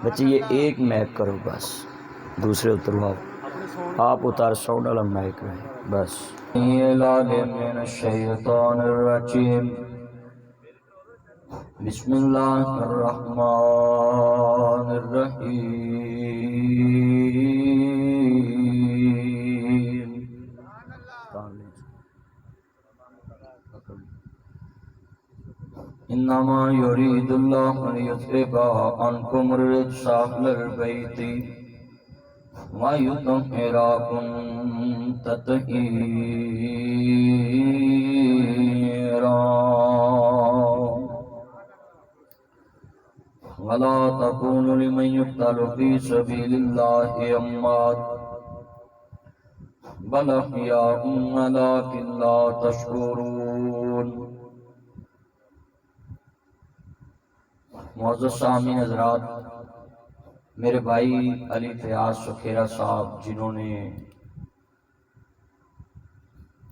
बच्चे ये एक मैक करो बस, दूसरे उतरवाओ। आप उतार साउंड वाला मैक में बस। इन्नमा युरीदुल्लाहु लियुज़हिबा अन्कुम रिज्सा अह्लल बैति व युतहिराकुम तत्हीरा वला तकूनु लिमन युक़्तलु फी सबीलिल्लाहि अम्वात बल अह्याउम वलाकिन ला तशकुरून। मौजूद सामीन हज़रात, मेरे भाई अली फयाज सुखेरा साहब जिन्होंने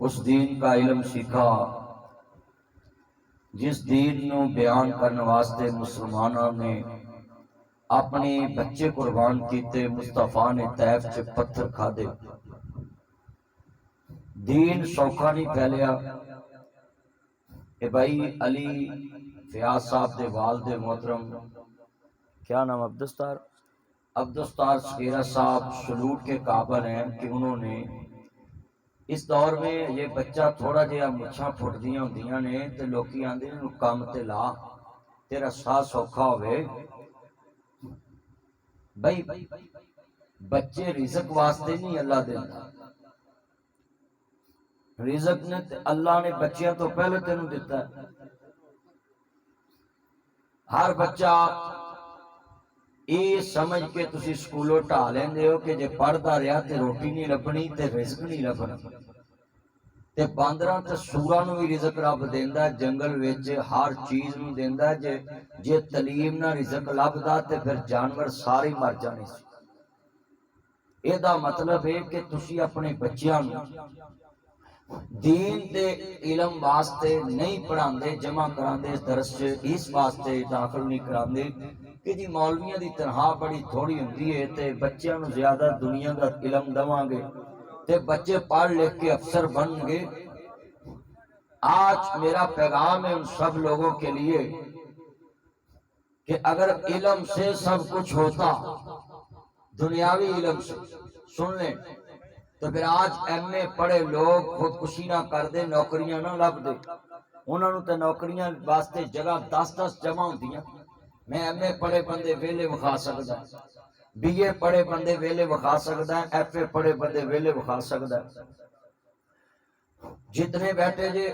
उस दीन का इल्म सीखा जिस दीन को बयान करने वास्ते मुसलमानों ने अपने बच्चे कुर्बान किए, मुस्तफा ने तैफ च पत्थर खादे। दीन सौखा नहीं फैलिया। भाई अली फयाज साहब दे वालिद मोहतरम, क्या नाम, अब्दुस्तार सगीरा साहब सलूट के काबिल हैं कि उन्होंने इस दौर में ये बच्चा थोड़ा जिहा मुछां फुटदियां होंदियां ने ते लोकी आंदे ने कम ते ला, तेरा साह सौखा होवे। भाई बच्चे रिज़्क वास्ते नहीं अल्लाह देता, रिज़्क ने अल्लाह ने बच्चियां तो पहले तेनू दिता है। हर बच्चा ये समझ के तुसी स्कूलों ढा लेंदे हो कि जे पढ़दा रहा तो रोटी नहीं लभनी ते रिज़्क नहीं लभना। ते बांदरां ते सूरां नूं भी रिज़्क रब देंदा, जंगल विच हर चीज़ नूं देंदा। जे तलीम ना रिज़्क लभदा ते फिर जानवर सारे मर जाने सी। एदा मतलब है कि तुसी अपने बच्चियां नूं दीन दे इलम वास्ते नहीं पढ़ाते, जमा कराते दरस इस वास्ते दाखिल नहीं कराते कि जी मौलवियों की तनख्वाह बड़ी थोड़ी होंदी है ते बच्चों को ज्यादा दुनिया का इलम देवांगे ते बच्चे पढ़ लिख के अफसर बनगे। आज मेरा पैगाम है उन सब लोगों के लिए कि अगर इलम से सब कुछ होता, दुनियावी इलम से, सुन लें, तो फिर आज MA पढ़े लोग खुदकुशी ना कर दे, नौकरियां ना लभ दे। उन्होंने तो नौकरियां वास्ते जगह 10-10 जमा होंदियां। मैं MA पढ़े बंदे वेले विखा सकदा, BA पढ़े बंदे वेले विखा सकदा, FA पढ़े बंदे वेले विखा सकदा। जितने बैठे जे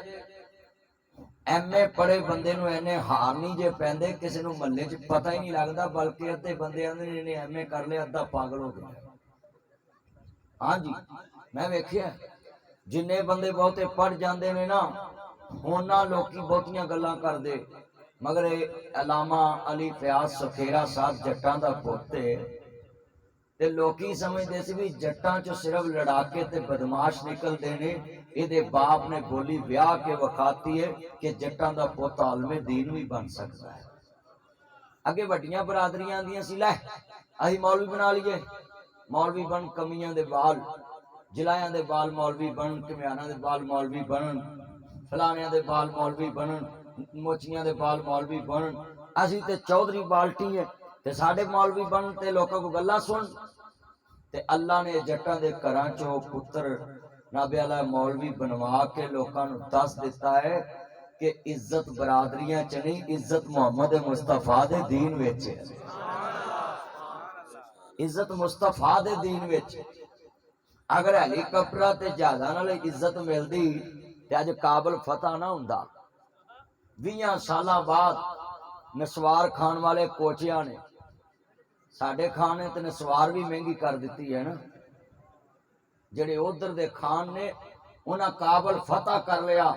MA पढ़े बंदे नूं इन्ने हार नहीं जे पैंदे, किसी नूं महल्ले च पता ही नहीं लगता, बल्कि अद्धे बंदे आंदे ने इन्हें MA कर लिया, अद्धा पागल हो गया। हाँ जी, मैं वेखिया जिन्ने बंदे बहुते पढ़ जाते ने ना, उन्ना लोकी बहुतियां गल्लां करदे, मगर अलामा अली फयाज सुखेरा साहब जट्टां दा पुत्त ते लोकी समझदे सी भी जट्टां चों सिर्फ लड़ाके ते बदमाश निकलदे ने। इहदे बाप ने बोली ब्याह के वखाती है कि जट्टां दा पुत्त आलमे दीन भी बन सकता है। अगे वड्डियां बरादरियां आंदियां सी, लै असीं मौलवी बना लीए, मौलवी बन कमियां दे बाल, जिलायां दे बाल मौलवी बन, घमियाना दे बाल मौलवी बनन, फलानियां दे बाल मौलवी बनन, मोचियां दे बाल मौलवी बनन। असीं ते चौधरी बाल्टी है ते साडे मौलवी बनन ते लोकां को गल्लां सुन। ते अल्लाह ने जट्टां दे घरां चों पुत्र नाबे वाला मौलवी बनवा के लोकां नूं दस दिता है कि इज्जत बरादरियां च नहीं, इज्जत मुहम्मद मुस्तफा दे दीन विच है। इज्जत मुस्तफा दे दीन विच। अगर हेलीकॉप्टर ते जहाज़ां नाल इज्जत मिलदी ते अज काबल फतह ना हुंदा। 20 साल बाद नसवार खान वाले कोचिया ने, साडे खान ने तो नसवार भी महंगी कर दी है ना। जेडे उधर दे खान ने उन्हें काबल फतह कर लिया,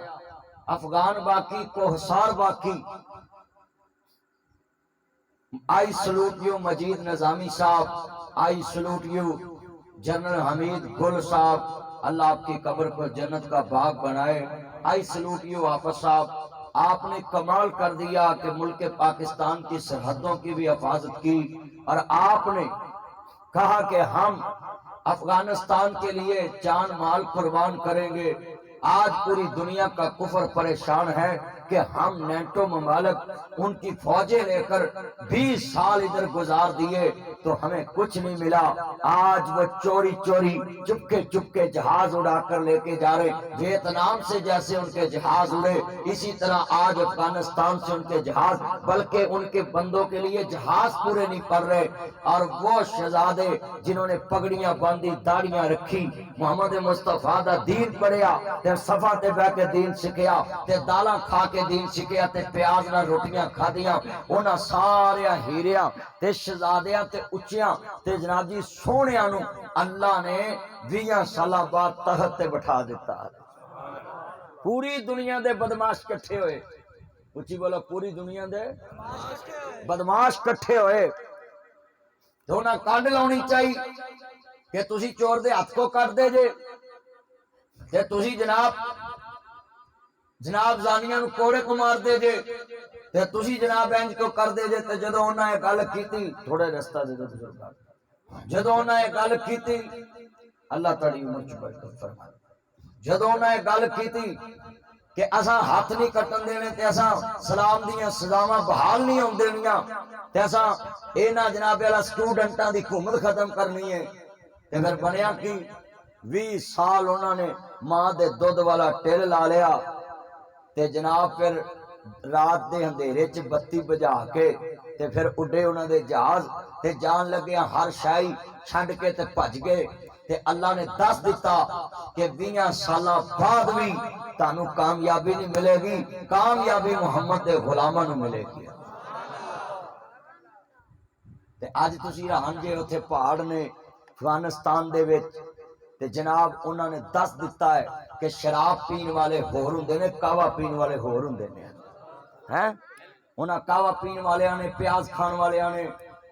अफगान बाकी, कोहसार बाकी। आई सलूट यू मजीद निजामी साहब, आई सलूट यू जनरल हमीद गुल साहब, अल्लाह आपकी कब्र को जन्नत का बाग बनाए। आई सलूट यू हाफिज साहब, आपने कमाल कर दिया कि मुल्क पाकिस्तान की सरहदों की भी हिफाजत की, और आपने कहा कि हम अफगानिस्तान के लिए जान माल कुर्बान करेंगे। आज पूरी दुनिया का कुफर परेशान है कि हम नेटो ममालिक उनकी फौजें लेकर 20 साल इधर गुजार दिए तो हमें कुछ नहीं मिला। आज वो चोरी चोरी चुपके चुपके जहाज उड़ाकर लेके जा रहे। वियतनाम से जैसे उनके जहाज उड़े, इसी तरह आज अफगानिस्तान से उनके जहाज, बल्कि उनके बंदों के लिए जहाज पूरे नहीं पड़ रहे। और वो शहजादे जिन्होंने पगड़ियां बांधी, दाढ़ियां रखी, मोहम्मद मुस्तफा दा दीन पढ़िया, ते सफा ते बह के दीन सिखिया, ते दालां खा के दीन सिखिया, ते प्याज नाल रोटियां खादियां, उन्हां सारियां हीरियां ते शहजादियां ते उच्चियां ते जनाब जी सोहणियां नूं अल्लाह ने 20 साल बाद तख्त ते बिठा दिता। पूरी दुनिया दे बदमाश इकट्ठे होए, उच्ची बोलो, पूरी दुनिया दे बदमाश इकट्ठे होए तो उन्हें कंड लाउणी चाहिए कि तुसी चोर दे हथ को कट दे जे, ते तुसी जनाब जानिया नूं कोड़े को मार दे जे, ते तुसी जनाब इंज को कर दे जे। ते जदों उन्हें गल कीती, थोड़े रस्ता दे दो बुजुर्ग, जदों उन्हें गल कीती, अल्लाह ताली उमर च बरकत फरमाए, जदों उन्हें गल कीती कि असा हाथ नहीं कटन देने, ते असा सलाम दियां सजावां बहाल नहीं होन देनियां, ते असा इन्हां जनाब वाला स्टूडेंटां दी हुकूमत खत्म करनी है। ते फिर बनया कि 20 साल उन्होंने मां दे दुध वाला टिल ला लिया, ते जनाब फिर रात दे अंधेरे च बत्ती बुझा के ते फिर उड्डे उन्हां दे जहाज, ते जान लगे हर शाही छड्ड के ते भज गए। ते अल्लाह ने दस दिता कि 20 साल बाद भी तानू कामयाबी नहीं मिलेगी, कामयाबी मुहम्मद दे गुलामां नू मिलेगी। ते अज तुसी हैरान जे, उत्थे पहाड़ ने अफगानिस्तान दे विच, ते जनाब उन्होंने दस दिता है कि शराब पीन वाले होर हुंदे ने, कावा पीन वाले होर हुंदे ने। हैं उन्हां कावा पीन वाले ने, प्याज खान वाले ने,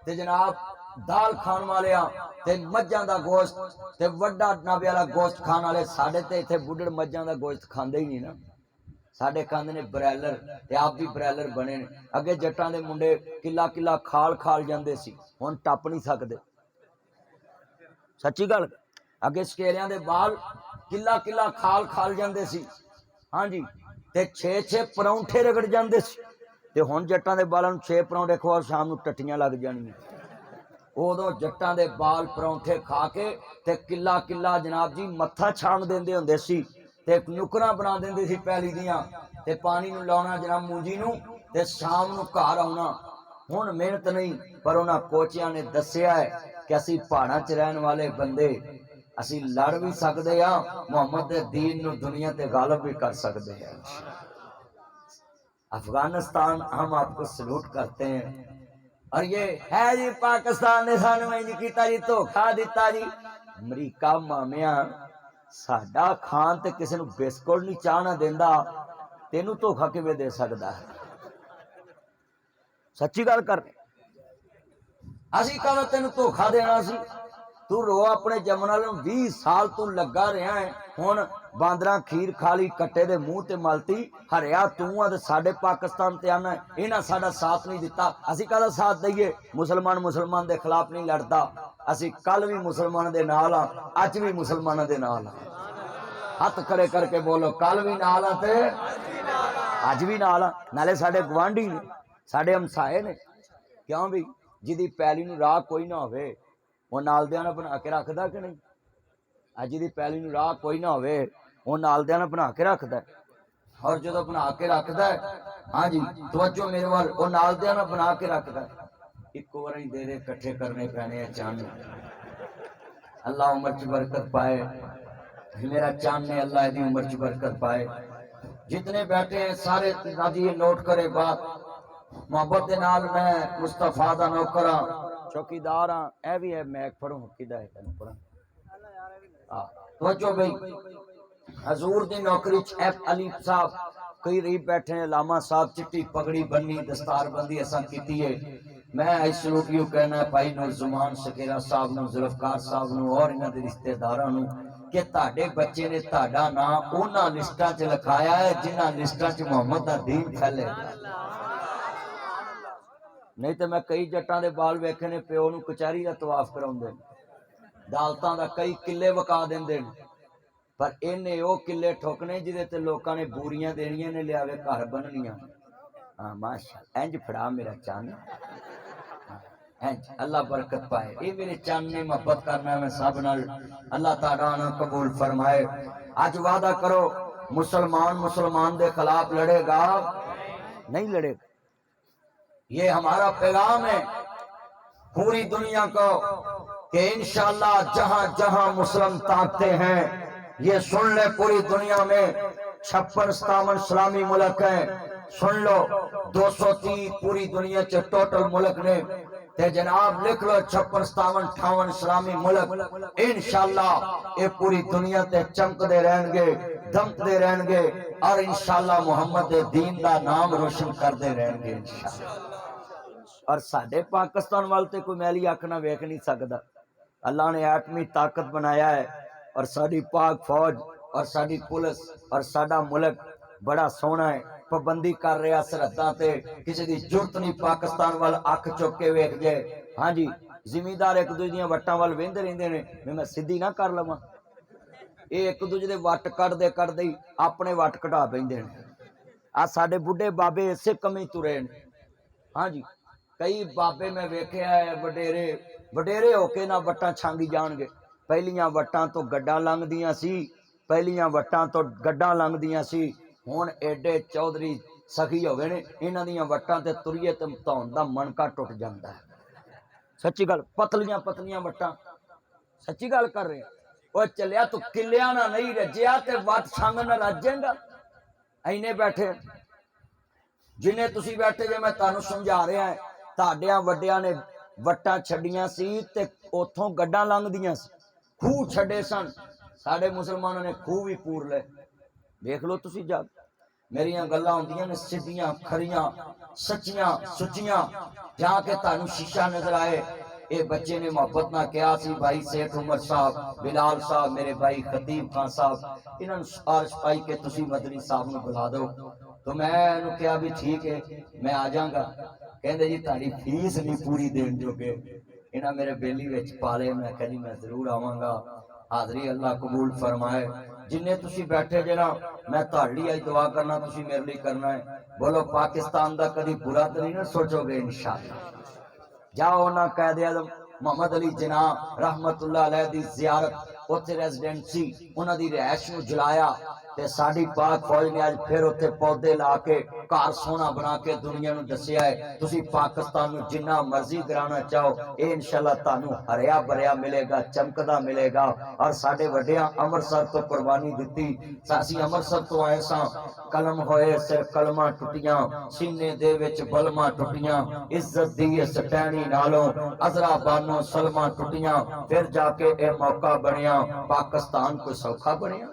ते जनाब दाल खान वाले, ते मज्जां दा गोश्त, ते वड्डा नाबे वाला गोश्त खान वाले। साडे ते इत्थे बुढ़ड़ मज्जां दा गोश्त खांदे ही नहीं ना, साडे खांदे ने ब्रैलर, ते आप भी ब्रैलर बने ने। अगे जट्टां दे मुंडे किला किला खाल खाल जांदे सी, हुण टप नहीं सकदे, सच्ची गल। अगे स्केलियां दे बाल किला किला खाल खाल जांदे सी, हाँ जी, ते 6-6 परौंठे रगड़ जांदे सी। ते हुण जट्टां दे बालां नूं 6 परौंठे खवाओ, शाम नूं टट्टियां लग जाणियां। उदों जट्टां दे बाल परौंठे खा के ते किला किला जनाब जी मत्था छाण देंदे हुंदे सी, ते नुकरां बना देंदे सी पैली दियां, ते पानी नूं लाउणा जनाब मूंजी नूं, ते शाम नूं घर आउणा। हुण मेहनत नहीं, पर उन्हां कोचियां ने दस्सिया है कि असीं पहाड़ां च रहण वाले बंदे, असीं लड़ भी सकदे हां, मुहम्मद दे दीन नूं दुनिया ते गालिब भी कर सकदे हैं। अफगानिस्तान हम आपको सलूट करते हैं। और ये है जी पाकिस्तान ने सानू इंज कीता जी, धोखा दिता जी। अमरीका मामिया साडा खान ते किसी नूं बिस्कुट नहीं चाह ना देंदा, तेनू धोखा किवें दे सकदा है? सच्ची गल कर, असी कदों तेनू धोखा देना सी? तू रो अपने जमन वाले 20 साल तू लगा रहा है, हुण बांदरां खीर खाली कट्टे दे मूँह ते मलती, हरिया तू आ ते साडे पाकिस्तान ते आना इन्हां साडा साथ नहीं दिता। असी कहदा साथ दईए? मुसलमान मुसलमान दे खिलाफ नहीं लड़दा, असी कल भी मुसलमान दे नाल आ, अज भी मुसलमानां दे नाल आ। हथ खड़े करके बोलो, कल भी नाल आ ते अज भी नाल आ। नाले साडे गवांढी ने, साडे हमसाए ने। क्यों भी जिहदी पैली नूं राह कोई ना होवे, वो नालदियां ने बना के रखदा कि नहीं? अज दी पैली नूं राह कोई ना होवे, वो नालदियां ने बना के रखदा। और जो बना के रखदा, हाँ जी तवज्जो मेरे वाल, वो नालदियां ने बना के रखदा। इक्को बार ही दे इकट्ठे करने पैने चांद। अल्लाह उम्र च बरकत पाए, मेरा चांद ने अल्लाह दी उम्र च बरकत पाए। जितने बैठे हैं सारे जी नोट करे बात, मोहब्बत के नाल मैं मुस्तफा दा नौकर हां, चौकीदार हाँ। यह भी है मैक पढ़ो किदा है तेन पढ़ा तो भाई हजूर दी नौकरी च एफ अली साहब कई रीब बैठे हैं, लामा साहब चिट्टी पगड़ी बन्नी, दस्तार बंदी असा की है। मैं इस सलूक कहना भाई नूर जुमान शकेरा साहब नूं, जुल्फकार साहब नूं और इन्हां दे रिश्तेदारां नूं कि ताडे बच्चे ने ताडा नाम उन्हां लिस्टां च लिखाया है जिन्हां लिस्टां च मुहम्मद दा दीन फैलेगा। नहीं तो मैं कई जट्टां दे बाल वेखे ने प्यो नूं कचहरी दा तवाफ कराउंदे ने, दालतां दा कई किले वका दिंदे ने, पर इन्हें वो किले ठोकने जिहदे ते लोकां ने बूरियां देनियां ने लियावे घर बननियां। हाँ माशा इंज फड़ा मेरा चंद, अल्लाह बरकत पाए। ये मेरे चंद ने मोहब्बत करना मैं सब नाल, अल्लाह ताला ना कबूल फरमाए। आज वादा करो मुसलमान मुसलमान के खिलाफ लड़ेगा नहीं लड़ेगा। ये हमारा पैगाम है पूरी दुनिया को कि इंशाअल्लाह जहां जहां मुस्लिम ताकते हैं, ये सुन ले पूरी दुनिया में 56-57 इस्लामी मुल्क हैं, सुन लो 230 पूरी दुनिया च टोटल मुल्क ने, ते जनाब लिख लो 56-57-58 इस्लामी मुल्क। इंशाअल्लाह ये पूरी दुनिया ते चमकते रहेंगे, दमकते रहेंगे और इंशाअल्लाह मुहम्मद दे दीन का नाम रोशन करते रहेंगे इंशाअल्लाह। और साडे पाकिस्तान वाल ते कोई मैली अख ना वेख नहीं सकता। अल्लाह ने एटमी ताकत बनाया है और साडी पाक फौज और साडी पुलिस और साडा मुल्क बड़ा सोहना है, पाबंदी कर रहा सरहदां ते, किसी की जरूरत नहीं पाकिस्तान वाल अख चुक के वेख जाए। हाँ जी, जिमीदार एक दूजे दी वट्टां वाल वेंदे रहिंदे ने, मैं सीधी ना कर लवां, ये एक दूजे दे वट कटदे कटदे ही अपने वट घटा पैंदे ने। आ साडे बुढ़े बाबे इसे कमी तुरे ने। हाँ जी, कई बाबे मैं वेखे है वडेरे वडेरे होके ना वट्टां छांगी जाणगे। पहलियां वट्टां तो गड्डां लंघदियां सी, पहलियां वट्टां तो गड्डां लंघदियां सी, हुण एडे चौधरी सखी होवे ने, इन्हां दियां वट्टां ते तुरीए ते धौन दा मनका टुट जांदा है। सच्ची गल, पतलियां पतलियां वट्टां, सच्ची गल कर रहे ओ चलिया तू किलिया ना नहीं रजिया ते वट छंग ना रजेगा। इन्ने बैठे जिन्हें तुसी बैठे जे मैं तुहानू समझा रहा है, ताडियां वड्डियां ने वट्टां छड्डियां सी ते उथों गड्डां लंघदियां सी, खूह छड्डे सन, साडे मुसलमानों ने खूह भी पूर ले। देख लो तुसी जा, मेरियां गल्लां होंदियां ने सीधियां खरियां सच्चियां सुचियां, जाके तुहानू शीशा नजर आए। ये बच्चे ने मोहब्बत ना कहा सी भाई सेठ उमर साहब, बिलाल साहब, मेरे भाई खतीब खान साहब, इन्होंने सिफारिश पाई कि तुसी मदनी साहब नू बुला दो। तो मैं क्या भी ठीक है मैं आ जाऊंगा। कहते जी तारी फीस नहीं पूरी देन जोगे, इन्हें मेरे बेली विच पाले। मैं कह जी मैं जरूर आवांगा, हाजरी अल्लाह कबूल फरमाए। जिन्ने तुसी बैठे जे ना, मैं तुहाडी अज दुआ करना, तुसी मेरे लिए करना है। बोलो पाकिस्तान दा कभी बुरा तो नहीं ना सोचोगे इंशाअल्लाह। जाओ ना कैद आजम मोहम्मद अली जिन्ना रहमतुल्लाह अलैह दी ज़ियारत उत्थे रेजिडेंसी उन्हां दी रिहाइश नूं जलाया ते साडी पाक फौज ने अज फिर उत्थे पौधे ला के घर सोना बना के दुनिया नूं दस्सिया है। तुसी पाकिस्तान नूं जिन्ना मर्जी गिराना चाहो, ये इंशाअल्लाह तुहानूं हरिया भरिया मिलेगा, चमकदा मिलेगा। और साडे वड्डियां अमृतसर तो कुर्बानी दित्ती, असीं अमृतसर तो आए सां, कलम होए सिर कलमां टुटियां, सीने दे विच बलमां टुटियां, इज्जत दी इस टहनी नालों अजरा बानो सलमा टुटियां, फिर जाके ये मौका बनिया पाकिस्तान कोई सौखा बनिया।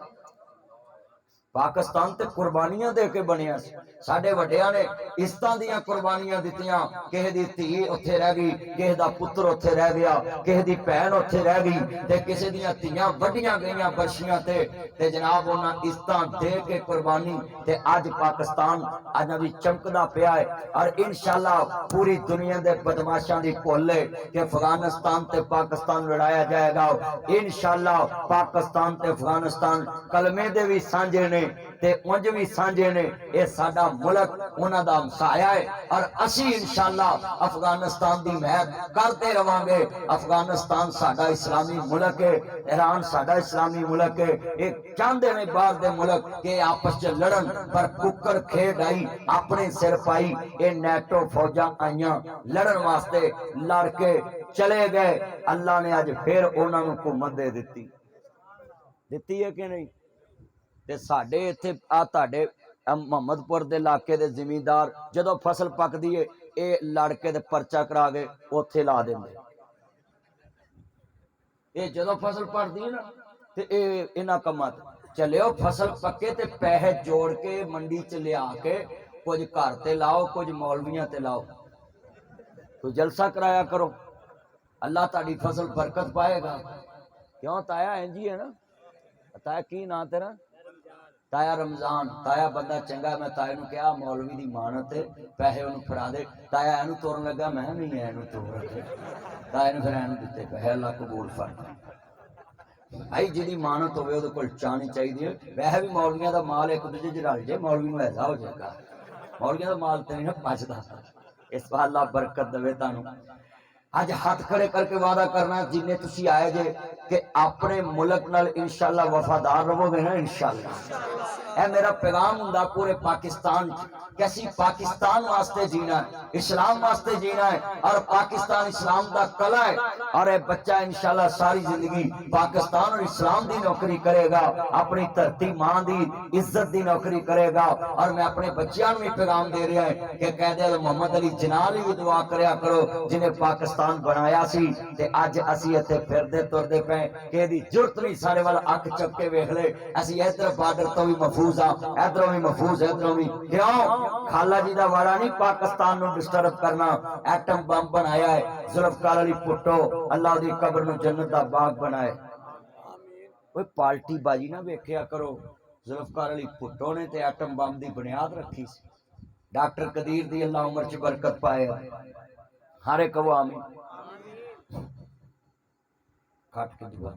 पाकिस्तान ते कुर्बानियां दे के बनिया। साडे वड्डियां ने इज्जतां दियां कुर्बानियां दित्तियां, किसे दी धी उत्थे रह गई, किसे दा पुत्र उत्थे रह गया, किसे दी भैन उत्थे रह गई, ते किसे दियां धीयां वड्डियां गईयां बर्शियां ते जनाब उन्हां इज्जतां दे के कुर्बानी ते अज पाकिस्तान अज भी चमकदा पिया है। और इंशाअल्लाह पूरी दुनिया दे बदमाशां दी भुल है कि अफगानिस्तान ते पाकिस्तान लड़ाया जाएगा। इंशाअल्लाह पाकिस्तान ते अफगानिस्तान कलमे दे भी सांझे ने ते उंज भी सांझे ने, ये साडा मुल्क उन्हां दा हमसाया है। और असी इंशाअल्लाह अफगानिस्तान दी महक करते रवांगे। अफगानिस्तान साडा इस्लामी मुल्क है, ईरान साडा इस्लामी मुल्क है। ये चाहते ने बाहर दे मुल्क के आपस च लड़न, पर कुकर खेड आई अपने सिर पाई। ये नेटो फौजां आईयां लड़न वास्ते, लड़ के चले गए। अल्लाह ने अज फिर उन्हां नूं हुकूमत दे दित्ती है कि नहीं। ते साडे इत्थे आ तुहाडे मुहम्मदपुर दे इलाके दे जिमीदार जदों फसल पकदी है, ये लड़के दे परचा करा के उत्थे ला देंदे। ये जदों फसल पकदी है ना, ते ये इन्हां कम्मां ते चलियो फसल पक्के ते पैसे जोड़ के मंडी च लिया के कुछ घर ते लाओ, कुछ मौलवियां ते लाओ, कोई जलसा कराया करो, अल्लाह ताड़ी फसल बरकत पाएगा। क्यों ताया इंज ही है ना। ताया की ना तेरा? ताया रमजान। ताया बंदा चंगा, मैं ताए नूं कहा मौलवी दी मानत है, पैसे उन्हें फड़ा दे। ताया एनू तोड़न लगा, मैं नहीं एनू तोड़, ताए ने फिर एनू दिते पैसे। अल्लाह कबूल फरमा। भाई जिहदी मानत होवे उहदे कोल चाहनी चाहिए। वैसे भी मौलवियां दा माल एक दूजे च रल जाए मौलवी नूं हैजा हो जाएगा। मौलवियां दा माल ते नहीं ना पचदा। इस बार अल्लाह बरकत देवे तुहानूं। अज हाथ खड़े करके वादा करना जिन्हें तुसी आए जे कि अपने मुल्क नाल इंशाअल्लाह वफादार रहोगे ना इंशाअल्लाह। ए मेरा पैगाम हुंदा पूरे पाकिस्तान कैसी पाकिस्तान वास्ते जीना है, इस्लाम वास्ते जीना है और पाकिस्तान इस्लाम का कला है। और ये बच्चा इंशाअल्लाह सारी जिंदगी पाकिस्तान और इस्लाम की नौकरी करेगा, अपनी धरती मां की इज्जत की नौकरी करेगा। और मैं अपने बच्चों को भी पैगाम दे रहा है कि कैदे मोहम्मद अली जिनाल भी दुआ करया करो जिन्हें पाकिस्तान बनाया सी। ते अज असी इत्थे फिरदे तुरदे पे कि इहदी जुरत नहीं सारे वाल अख चुक के वेख ले। असी इधर बार्डर तो भी महफूज हाँ, इधरों भी महफूज, इधरों भी। क्यों? खाला जी का वाड़ा नहीं पाकिस्तान को डिस्टर्ब करना। एटम बम बनाया है जुल्फकार अली भुट्टो, अल्लाह दी कब्र नूं जन्नत दा बाग बनाए। कोई पार्टी बाजी ना वेख्या करो। जुल्फकार अली भुट्टो ने ते एटम बम की बुनियाद रखी सी। डॉक्टर कदीर दी अल्लाह उम्र च बरकत पाए। हर एक आमीन। खट के दुआ